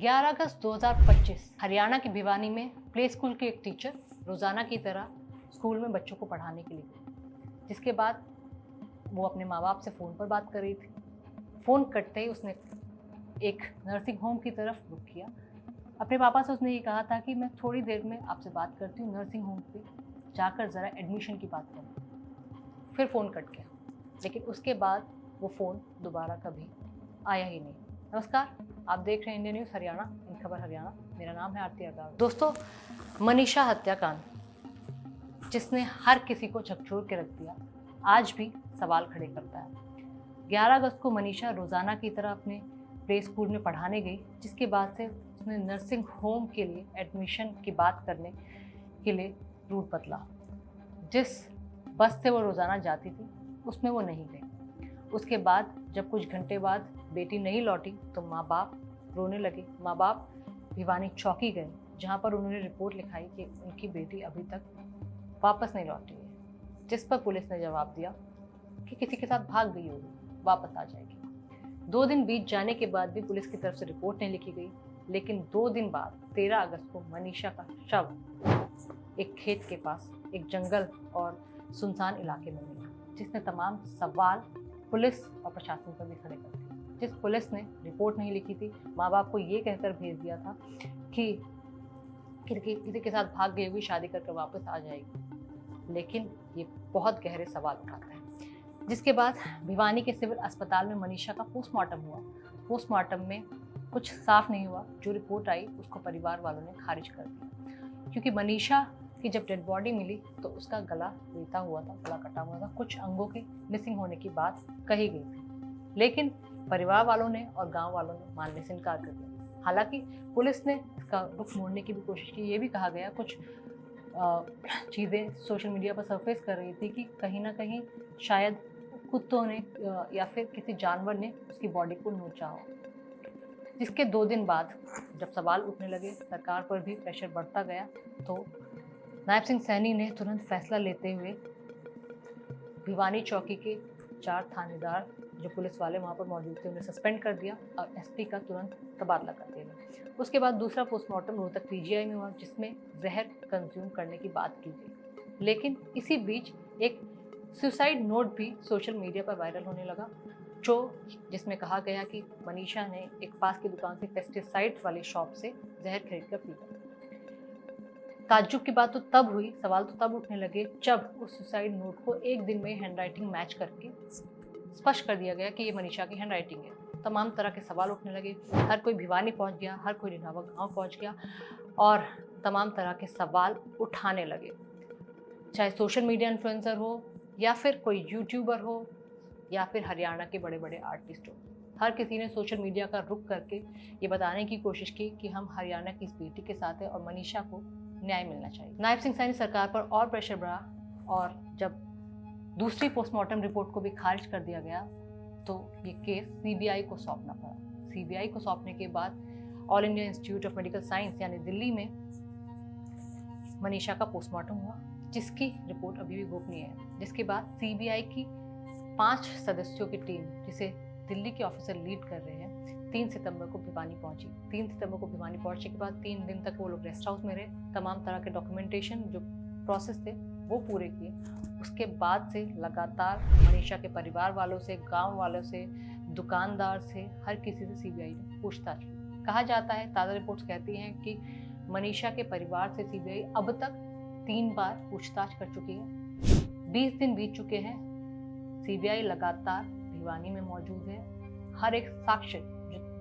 11 अगस्त 2025 हरियाणा के भिवानी में play school की एक टीचर रोज़ाना की तरह स्कूल में बच्चों को पढ़ाने के लिए गई, जिसके बाद वो अपने माँ बाप से फ़ोन पर बात कर रही थी। फ़ोन कटते ही उसने एक नर्सिंग होम की तरफ रुख किया। अपने पापा से उसने ये कहा था कि मैं थोड़ी देर में आपसे बात करती हूँ, नर्सिंग होम पे जाकर ज़रा एडमिशन की बात करूँ। फिर फ़ोन कट गया, लेकिन उसके बाद वो फ़ोन दोबारा कभी आया ही नहीं। नमस्कार, आप देख रहे हैं इंडिया न्यूज़ हरियाणा, इन खबर हरियाणा। मेरा नाम है आरती अग्रवाल। दोस्तों, मनीषा हत्याकांड जिसने हर किसी को झकझोर के रख दिया, आज भी सवाल खड़े करता है। 11 अगस्त को मनीषा रोज़ाना की तरह अपने प्ले स्कूल में पढ़ाने गई, जिसके बाद से उसने नर्सिंग होम के लिए एडमिशन की बात करने के लिए रूट बदला। जिस बस से वो रोज़ाना जाती थी उसमें वो नहीं गई। उसके बाद जब कुछ घंटे बाद बेटी नहीं लौटी तो माँ बाप रोने लगे। माँ बाप भिवानी चौकी गए, जहाँ पर उन्होंने रिपोर्ट लिखाई कि उनकी बेटी अभी तक वापस नहीं लौटी है, जिस पर पुलिस ने जवाब दिया कि किसी के साथ भाग गई होगी, वापस आ जाएगी। 2 दिन बीत जाने के बाद भी पुलिस की तरफ से रिपोर्ट नहीं लिखी गई, लेकिन 2 दिन बाद 13 अगस्त को मनीषा का शव एक खेत के पास एक जंगल और सुनसान इलाके में मिला, जिसने तमाम सवाल पुलिस और प्रशासन पर भी खड़े कर दिए। जिस पुलिस ने रिपोर्ट नहीं लिखी थी, माँ बाप को ये कहकर भेज दिया था कि किसी के साथ भाग गई हुई, शादी करके वापस आ जाएगी, लेकिन ये बहुत गहरे सवाल उठाता है। जिसके बाद भिवानी के सिविल अस्पताल में मनीषा का पोस्टमार्टम हुआ। पोस्टमार्टम में कुछ साफ नहीं हुआ। जो रिपोर्ट आई उसको परिवार वालों ने खारिज कर दिया, क्योंकि मनीषा की जब डेड बॉडी मिली तो उसका गला रेता हुआ था, गला कटा हुआ था, कुछ अंगों के मिसिंग होने की बात कही गई थी, लेकिन परिवार वालों ने और गांव वालों ने मानने से इनकार कर दिया। हालांकि पुलिस ने इसका रुख मोड़ने की भी कोशिश की। ये भी कहा गया, कुछ चीज़ें सोशल मीडिया पर सरफेस कर रही थी कि कहीं ना कहीं शायद कुत्तों ने या फिर किसी जानवर ने उसकी बॉडी को नोचा हो। जिसके 2 दिन बाद जब सवाल उठने लगे, सरकार पर भी प्रेशर बढ़ता गया, तो नायब सिंह सैनी ने तुरंत फैसला लेते हुए भिवानी चौकी के 4 थानेदार जो पुलिस वाले वहाँ पर मौजूद थे उन्हें सस्पेंड कर दिया और एसपी का तुरंत तबादला कर दिया। उसके बाद दूसरा पोस्टमार्टम रोहतक पीजीआई में हुआ, जिसमें जहर कंज्यूम करने की बात की गई। लेकिन इसी बीच एक सुसाइड नोट भी सोशल मीडिया पर वायरल होने लगा, जिसमें कहा गया कि मनीषा ने एक पास की दुकान से पेस्टिसाइड वाली शॉप से जहर खरीद कर पी। ताज्जुब की बात तो तब हुई, सवाल तो तब उठने लगे जब उस सुसाइड नोट को एक दिन में हैंडराइटिंग मैच करके स्पष्ट कर दिया गया कि ये मनीषा की हैंडराइटिंग है। तमाम तरह के सवाल उठने लगे। हर कोई भिवानी पहुंच गया, हर कोई रिनावा गांव पहुंच गया और तमाम तरह के सवाल उठाने लगे। चाहे सोशल मीडिया इन्फ्लुएंसर हो या फिर कोई यूट्यूबर हो या फिर हरियाणा के बड़े बड़े आर्टिस्ट हो, हर किसी ने सोशल मीडिया का रुख करके ये बताने की कोशिश की कि हम हरियाणा की इस बेटी के साथ हैं और मनीषा को न्याय मिलना चाहिए। नायब सिंह सैनी सरकार पर और प्रेशर बढ़ा और जब दूसरी पोस्टमार्टम रिपोर्ट को भी खारिज कर दिया गया तो ये केस सीबीआई को सौंपना पड़ा। सीबीआई को सौंपने के बाद all India institute of medical science यानी दिल्ली में मनीषा का पोस्टमार्टम हुआ, जिसकी रिपोर्ट अभी भी गोपनीय है। जिसके बाद सीबीआई की 5 सदस्यों की टीम, जिसे दिल्ली के ऑफिसर लीड कर रहे हैं, 3 सितंबर को भिवानी पहुंची। 3 सितंबर को भिवानी पहुंचने के बाद 3 दिन तक वो लोग रेस्ट हाउस में रहे। तमाम तरह के डॉक्यूमेंटेशन जो प्रोसेस थे वो पूरे किए। उसके बाद से लगातार मनीषा के परिवार वालों से, गांव वालों से, दुकानदार से, हर किसी से सीबीआई ने पूछताछ की। कहा जाता है, ताज़ा रिपोर्ट्स कहती हैं कि मनीषा के परिवार से सीबीआई अब तक 3 बार पूछताछ कर चुकी है। 20 दिन बीत चुके हैं। सीबीआई लगातार भिवानी में मौजूद है, हर एक साक्ष्य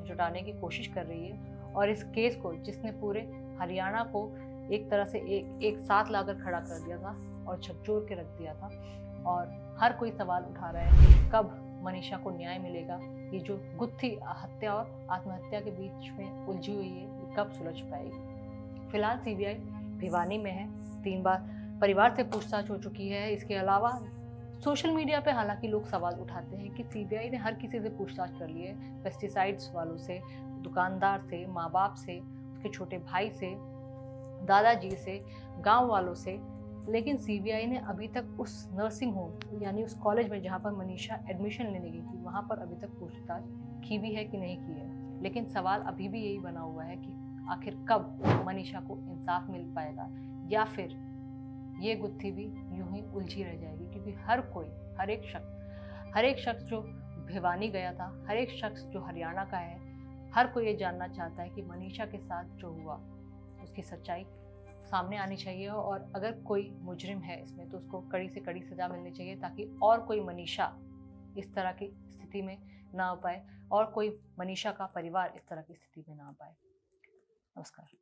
जुटाने की कोशिश कर रही है और इस केस को, जिसने पूरे हरियाणा को एक तरह से एक साथ लाकर खड़ा कर दिया था और झकझोर के रख दिया था, और हर कोई सवाल उठा रहा है कि कब मनीषा को न्याय मिलेगा। ये जो गुत्थी हत्या और आत्महत्या के बीच में उलझी हुई है, ये कब सुलझ पाएगी। फिलहाल सीबीआई भिवानी में है। 3 बार परिवार से पूछताछ हो चुकी है। इसके अलावा सोशल मीडिया पे हालांकि लोग सवाल उठाते हैं कि सीबीआई ने हर किसी से पूछताछ कर ली है, पेस्टिसाइड्स वालों से, दुकानदार से, माँ बाप से, उसके छोटे भाई से, दादाजी से, गांव वालों से, लेकिन सीबीआई ने अभी तक उस नर्सिंग होम यानी उस कॉलेज में जहाँ पर मनीषा एडमिशन लेने गई थी, वहाँ पर अभी तक पूछताछ की भी है कि नहीं की है। लेकिन सवाल अभी भी यही बना हुआ है कि आखिर कब मनीषा को इंसाफ मिल पाएगा, या फिर ये गुत्थी भी यूं ही उलझी रह जाएगी। क्योंकि हर कोई, हर एक शख्स जो भिवानी गया था, हर एक शख्स जो हरियाणा का है, हर कोई ये जानना चाहता है कि मनीषा के साथ जो हुआ उसकी सच्चाई सामने आनी चाहिए, और अगर कोई मुजरिम है इसमें तो उसको कड़ी से कड़ी सजा मिलनी चाहिए, ताकि और कोई मनीषा इस तरह की स्थिति में ना आ पाए, और कोई मनीषा का परिवार इस तरह की स्थिति में ना आ पाए। नमस्कार।